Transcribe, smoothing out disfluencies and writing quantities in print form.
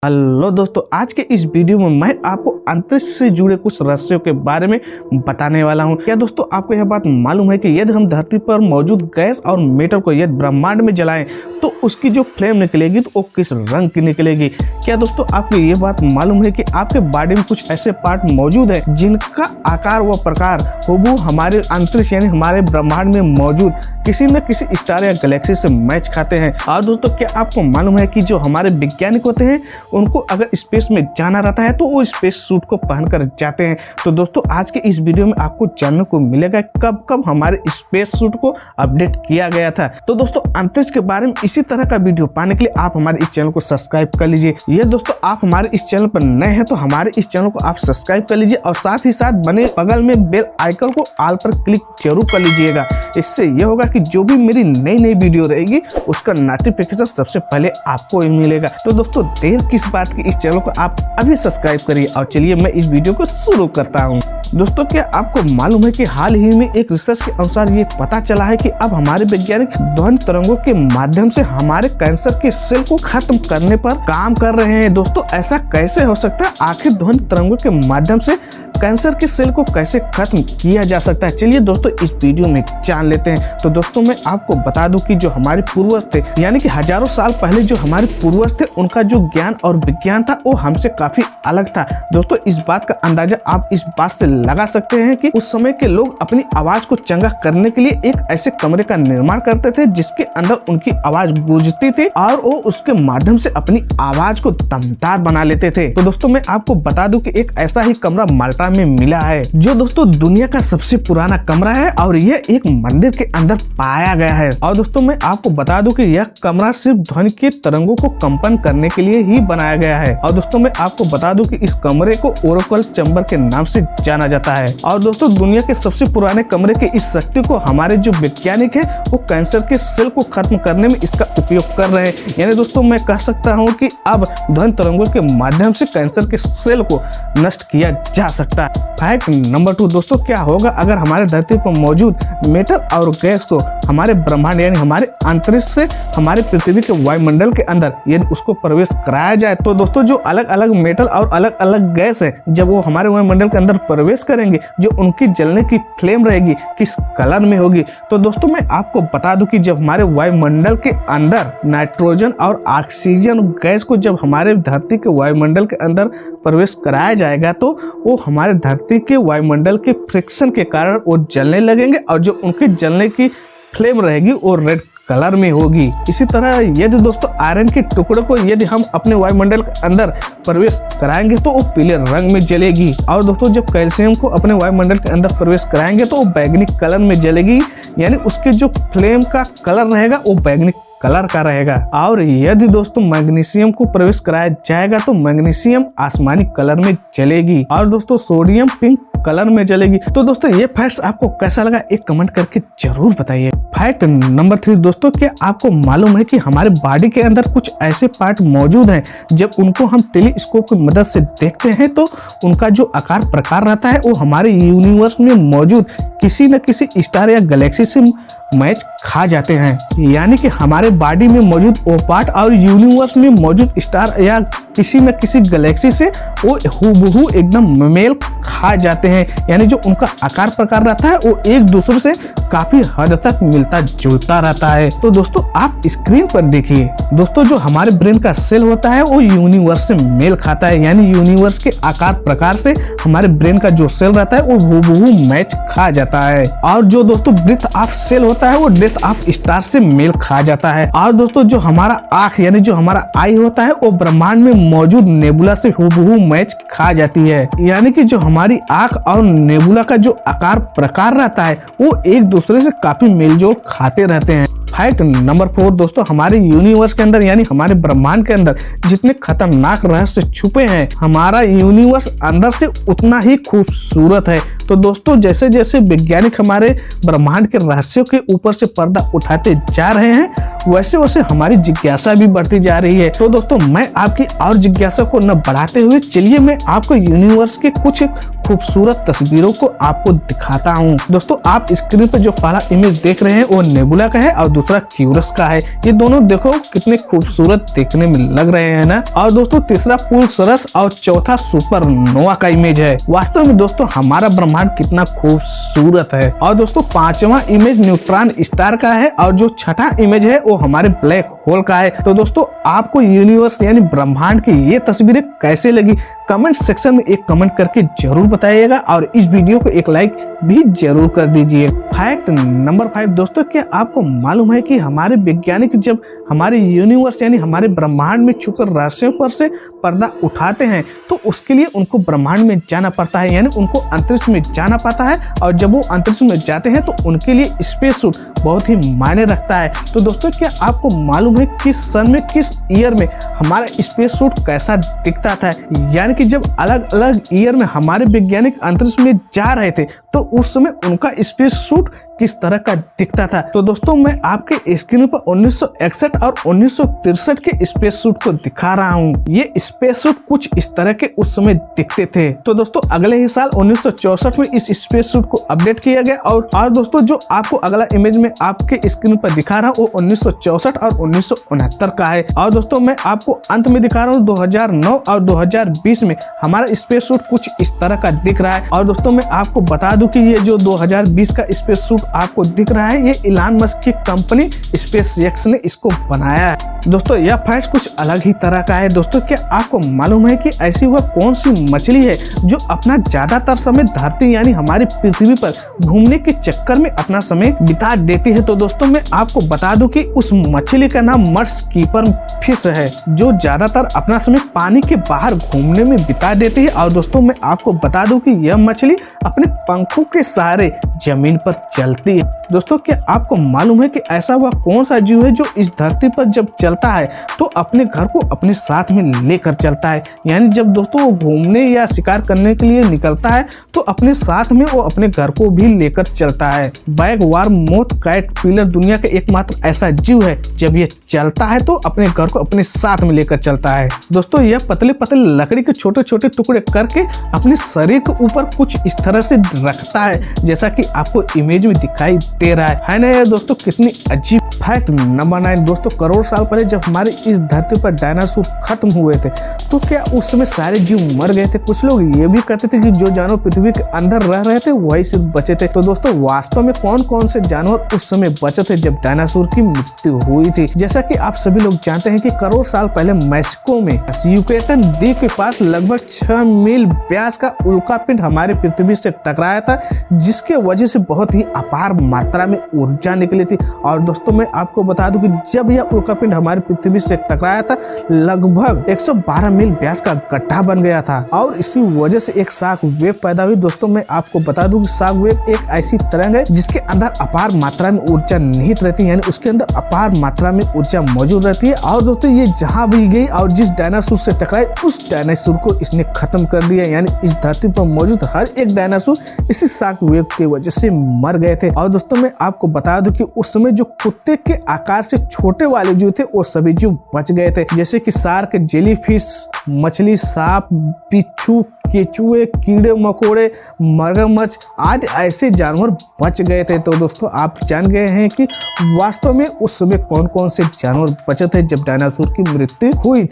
Hello दोस्तों, आज के इस वीडियो में मैं आपको अंतरिक्ष से जुड़े कुछ रहस्यों के बारे में बताने वाला हूं। क्या दोस्तों आपको यह बात मालूम है कि यदि हम धरती पर मौजूद गैस और मेटल को यदि ब्रह्मांड में जलाएं तो उसकी जो फ्लेम निकलेगी तो वो किस रंग की निकलेगी। क्या दोस्तों आपको ये बात मालूम है कि आपके बॉडी में कुछ ऐसे पार्ट मौजूद है जिनका आकार व प्रकार हूबहू हमारे अंतरिक्ष यानी हमारे ब्रह्मांड में मौजूद किसी न किसी स्टार या गैलेक्सी से मैच खाते हैं। और दोस्तों क्या आपको मालूम है कि जो हमारे वैज्ञानिक होते हैं उनको अगर स्पेस में जाना रहता है तो वो स्पेस सूट को पहनकर जाते हैं। तो दोस्तों आज के इस वीडियो में आपको जानने को मिलेगा कब कब हमारे स्पेस सूट को अपडेट किया गया था। तो दोस्तों अंतरिक्ष के बारे में इसी तरह का वीडियो पाने के लिए आप हमारे इस चैनल को सब्सक्राइब कर लीजिए। ये दोस्तों आप हमारे इस चैनल पर नए हैं तो हमारे इस चैनल को आप सब्सक्राइब कर लीजिए और साथ ही साथ बने बगल में बेल आइकन को ऑल पर क्लिक जरूर कर लीजिएगा। इससे यह होगा कि जो भी मेरी नई वीडियो रहेगी उसका नोटिफिकेशन सबसे पहले आपको ही मिलेगा। तो दोस्तों देर किस बात की, इस चैनल को आप अभी सब्सक्राइब करिए और चलिए मैं इस वीडियो को शुरू करता हूं। दोस्तों क्या आपको मालूम है कि हाल ही में एक रिसर्च के अनुसार ये पता चला है कि अब हमारे वैज्ञानिक ध्वनि तरंगों के माध्यम से हमारे कैंसर के सेल को खत्म करने पर काम कर रहे हैं। दोस्तों ऐसा कैसे हो सकता है? आखिर ध्वनि तरंगों के माध्यम से कैंसर के सेल को कैसे खत्म किया जा सकता है, चलिए दोस्तों इस वीडियो में जान लेते हैं। तो दोस्तों मैं आपको बता दूं कि जो हमारे पूर्वज थे यानी कि हजारों साल पहले जो हमारे पूर्वज थे उनका जो ज्ञान और विज्ञान था वो हमसे काफी अलग था। दोस्तों इस बात का अंदाजा आप इस बात से लगा सकते हैं कि उस समय के लोग अपनी आवाज को चंगा करने के लिए एक ऐसे कमरे का निर्माण करते थे जिसके अंदर उनकी आवाज गूंजती थी और वो उसके माध्यम से अपनी आवाज को दमदार बना लेते थे। तो दोस्तों मैं आपको बता दूं कि एक ऐसा ही कमरा माल्टा में मिला है जो दोस्तों दुनिया का सबसे पुराना कमरा है और यह एक मंदिर के अंदर पाया गया है। और दोस्तों मैं आपको बता दूं कि यह कमरा सिर्फ ध्वनि के तरंगों को कंपन करने के लिए ही बनाया गया है। और दोस्तों मैं आपको बता दूं कि इस कमरे को ओरेकल चैम्बर के नाम से जाना जाता है। और दोस्तों दुनिया के सबसे पुराने कमरे के इस शक्ति को हमारे जो वैज्ञानिक है वो कैंसर के सेल को खत्म करने में इसका उपयोग कर रहे हैं। यानी दोस्तों मैं कह सकता हूँ कि अब ध्वनि तरंगों के माध्यम से कैंसर के सेल को नष्ट किया जा सकता है। फैक्ट नंबर 2 दोस्तों क्या होगा अगर हमारे धरती पर मौजूद मेटल और गैस को हमारे ब्रह्मांड यानी हमारे अंतरिक्ष से हमारे पृथ्वी के वायुमंडल के अंदर यदि उसको प्रवेश कराया जाए तो दोस्तों जो अलग अलग मेटल और अलग अलग गैस है जब वो हमारे वायुमंडल के अंदर प्रवेश करेंगे जो उनकी जलने की फ्लेम रहेगी किस कलर में होगी। तो दोस्तों मैं आपको बता दूं कि जब हमारे वायुमंडल के अंदर नाइट्रोजन और ऑक्सीजन गैस को जब हमारे धरती के वायुमंडल के अंदर प्रवेश कराया जाएगा तो वो हमारे धरती के वायुमंडल के फ्रिक्शन के कारण वो जलने लगेंगे और जो उनके जलने की फ्लेम रहेगी वो रेड कलर में होगी। इसी तरह यदि दोस्तों आयरन के टुकड़े को यदि हम अपने वायुमंडल के अंदर प्रवेश कराएंगे तो वो पीले रंग में जलेगी। और दोस्तों जब कैल्शियम को अपने वायुमंडल के अंदर प्रवेश कराएंगे तो वो बैंगनी कलर में जलेगी। यानी उसके जो फ्लेम का कलर रहेगा वो बैंगनी कलर का रहेगा। और यदि दोस्तों मैग्नीशियम को प्रवेश कराया जाएगा तो मैग्नीशियम आसमानी कलर में जलेगी और दोस्तों सोडियम पिंक कलर में जलेगी। तो दोस्तों ये फैक्ट्स आपको कैसा लगा एक कमेंट करके जरूर बताइए। फैक्ट नंबर 3 दोस्तों क्या आपको मालूम है कि हमारे बॉडी के अंदर कुछ ऐसे पार्ट मौजूद हैं जब उनको हम टेलीस्कोप की मदद से देखते हैं तो उनका जो आकार प्रकार रहता है वो हमारे यूनिवर्स में मौजूद किसी न किसी स्टार या गैलेक्सी से मैच खा जाते हैं। यानी कि हमारे बॉडी में मौजूद वो पार्ट और यूनिवर्स में मौजूद स्टार या किसी न किसी गैलेक्सी से वो हूबहू एकदम मेल खा जाते हैं। यानी जो उनका आकार प्रकार रहता है वो एक दूसरे से काफी हद तक मिलता जुलता रहता है। तो दोस्तों आप स्क्रीन पर देखिए दोस्तों जो हमारे ब्रेन का सेल होता है वो यूनिवर्स से मेल खाता है। यानी यूनिवर्स के आकार प्रकार से हमारे ब्रेन का जो सेल रहता है वो हूबहू मैच खा जाता है। और जो दोस्तों ब्रेथ ऑफ सेल होता है वो डेथ ऑफ स्टार से मेल खा जाता है। और दोस्तों जो हमारा आंख यानी जो हमारा आई होता है वो ब्रह्मांड में मौजूद नेबुला से हूबहू मैच खा जाती है। यानी कि जो हमारी आंख और नेबुला का जो आकार प्रकार रहता है वो एक दूसरे से काफी मेलजोल खाते रहते हैं। फैक्ट नंबर 4 दोस्तों हमारे यूनिवर्स के अंदर यानी हमारे ब्रह्मांड के अंदर जितने खतरनाक रहस्य छुपे हैं हमारा यूनिवर्स अंदर से उतना ही खूबसूरत है। तो दोस्तों जैसे जैसे वैज्ञानिक हमारे ब्रह्मांड के रहस्यों के ऊपर से पर्दा उठाते जा रहे हैं वैसे वैसे हमारी जिज्ञासा भी बढ़ती जा रही है। तो दोस्तों मैं आपकी और जिज्ञासा को न बढ़ाते हुए चलिए मैं आपको यूनिवर्स के कुछ खूबसूरत तस्वीरों को आपको दिखाता हूँ। दोस्तों आप स्क्रीन पर जो पहला इमेज देख रहे हैं वो नेबुला का है और दूसरा क्यूरस का है। ये दोनों देखो कितने खूबसूरत देखने में लग रहे हैं ना। और दोस्तों तीसरा पुलसरस और चौथा सुपरनोवा का इमेज है। वास्तव में दोस्तों हमारा ब्रह्मांड कितना खूबसूरत है। और दोस्तों पांचवा इमेज न्यूट्रॉन स्टार का है और जो छठा इमेज है वो हमारे ब्लैक होल का है। तो दोस्तों आपको यूनिवर्स यानी ब्रह्मांड की ये तस्वीरें कैसे लगी कमेंट सेक्शन में एक कमेंट करके जरूर बताइएगा और इस वीडियो को एक लाइक भी जरूर कर दीजिए। फैक्ट नंबर 5 दोस्तों क्या आपको मालूम है कि हमारे वैज्ञानिक जब हमारे यूनिवर्स यानी हमारे ब्रह्मांड में छुपे रहस्यों पर से पर्दा उठाते हैं तो उसके लिए उनको ब्रह्मांड में जाना पड़ता है यानी उनको अंतरिक्ष में जाना पड़ता है। और जब वो अंतरिक्ष में जाते हैं तो उनके लिए स्पेस सूट बहुत ही मायने रखता है। तो दोस्तों क्या आपको मालूम है किस सन में किस ईयर में हमारा स्पेस सूट कैसा दिखता था, यानी कि जब अलग अलग ईयर में हमारे वैज्ञानिक अंतरिक्ष में जा रहे थे तो उस समय उनका स्पेस सूट किस तरह का दिखता था। तो दोस्तों मैं आपके स्क्रीन पर 1961 और 1963 के स्पेस सूट को दिखा रहा हूँ। ये स्पेस सूट कुछ इस तरह के उस समय दिखते थे। तो दोस्तों अगले ही साल 1964 में इस स्पेस सूट को अपडेट किया गया और दोस्तों जो आपको अगला इमेज में आपके स्क्रीन पर दिखा रहा हूँ वो 1964 और 1969 का है। और दोस्तों मैं आपको अंत में दिखा रहा हूँ 2009 और 2020 में हमारा स्पेस सूट कुछ इस तरह का दिख रहा है। और दोस्तों मैं आपको बता दूं कि ये जो 2020 का स्पेस सूट आपको दिख रहा है ये इलान मस्क की कंपनी स्पेसएक्स ने इसको बनाया है। दोस्तों यह फैक्ट कुछ अलग ही तरह का है। दोस्तों क्या आपको मालूम है कि ऐसी वह कौन सी मछली है जो अपना ज्यादातर समय धरती यानी हमारी पृथ्वी पर घूमने के चक्कर में अपना समय बिता देती है। तो दोस्तों मैं आपको बता दूं कि उस मछली का नाम मर्स कीपर फिश है जो ज्यादातर अपना समय पानी के बाहर घूमने में बिता देती है। और दोस्तों मैं आपको बता दूं कि यह मछली अपने पंखों के सहारे जमीन पर चलती है। दोस्तों क्या आपको मालूम है कि ऐसा वह कौन सा जीव है जो इस धरती पर जब चलता है तो अपने घर को अपने साथ में लेकर चलता है, यानी जब दोस्तों वो घूमने या शिकार करने के लिए निकलता है तो अपने साथ में वो अपने घर को भी लेकर चलता है। बैगवार्म मोथ कैटरपिलर दुनिया का एकमात्र ऐसा जीव है जब ये चलता है तो अपने घर को अपने साथ में लेकर चलता है। दोस्तों यह पतले पतले लकड़ी के छोटे छोटे टुकड़े करके अपने शरीर के ऊपर कुछ इस तरह से रखता है जैसा कि आपको इमेज में दिखाई दे रहा है ना यार। दोस्तों कितनी अजीब। फैक्ट नंबर 9 दोस्तों करोड़ साल पहले जब हमारे इस धरती पर डायनासोर खत्म हुए थे तो क्या उस समय सारे जीव मर गए थे। कुछ लोग ये भी कहते थे कि जो जानवर पृथ्वी के अंदर रह रहे थे वही सिर्फ बचे थे। तो दोस्तों वास्तव में कौन कौन से जानवर उस समय बचे थे जब डायनासोर की मृत्यु हुई थी। जैसा कि आप सभी लोग जानते हैं कि करोड़ साल पहले मैक्सिको में युकेटन द्वीप के पास लगभग 6 मील व्यास का उल्कापिंड हमारे पृथ्वी से टकराया था जिसके वजह से बहुत ही अपार मात्रा में ऊर्जा निकली थी। और दोस्तों मैं आपको बता दूं कि जब यह उल्कापिंड हमारी पृथ्वी से टकराया था लगभग 112 मील व्यास का गड्ढा बन गया था और इसी वजह से एक शॉक वेव पैदा हुई। दोस्तों मैं आपको बता दूं कि शॉक वेव एक ऐसी तरंग है जिसके अंदर अपार मात्रा में ऊर्जा निहित रहती है, यानी उसके अंदर अपार मात्रा में ऊर्जा मौजूद रहती है। और दोस्तों ये जहां भी गई और जिस डायनासोर से टकराई उस डायनासोर को इसने खत्म कर दिया, यानी इस धरती पर मौजूद हर एक डायनासोर इसी शॉक वेव की वजह से मर गए थे। और दोस्तों मैं आपको बता दूं कि उस समय जो कुत्ते के आकार से छोटे वाले जीव थे वो सभी जीव बच गए थे, जैसे कि शार्क, जेलीफिश, मछली, सांप, बिच्छू, केचुए, कीड़े मकोड़े, मगरमच्छ आदि ऐसे जानवर बच गए थे। तो दोस्तों आप जान गए हैं कि वास्तव में उस समय कौन कौन से जानवर बचे थे जब डायनासोर की मृत्यु हुई थी।